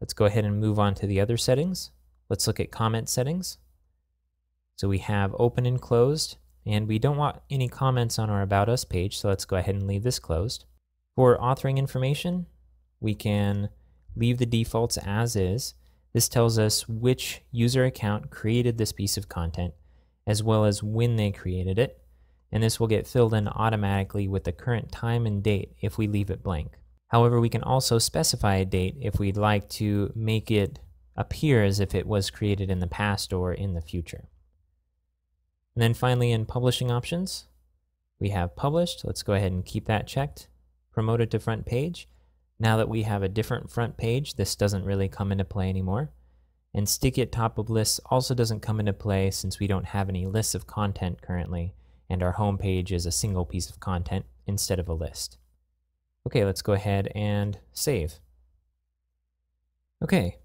Let's go ahead and move on to the other settings. Let's look at comment settings. So we have open and closed, and we don't want any comments on our About Us page, so let's go ahead and leave this closed. For authoring information, we can leave the defaults as is. This tells us which user account created this piece of content, as well as when they created it, and this will get filled in automatically with the current time and date if we leave it blank. However, we can also specify a date if we'd like to make it appear as if it was created in the past or in the future. And then finally, in publishing options, we have published. Let's go ahead and keep that checked. Promote it to front page. Now that we have a different front page, this doesn't really come into play anymore. And stick it top of lists also doesn't come into play since we don't have any lists of content currently, and our home page is a single piece of content instead of a list. Okay, let's go ahead and save. Okay,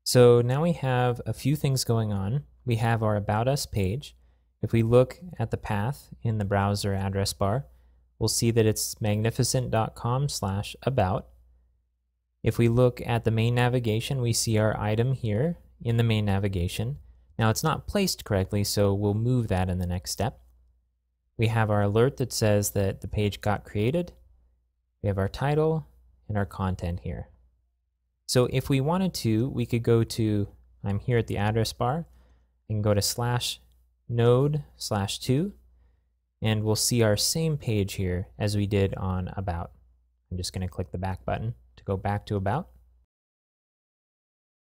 so now we have a few things going on. We have our About Us page. If we look at the path in the browser address bar, we'll see that it's magnificent.com/about. If we look at the main navigation, we see our item here in the main navigation. Now it's not placed correctly, so we'll move that in the next step. We have our alert that says that the page got created. We have our title and our content here. So if we wanted to, we could go to, I'm here at the address bar, and go to /node/2, and we'll see our same page here as we did on About. I'm just going to click the back button to go back to About.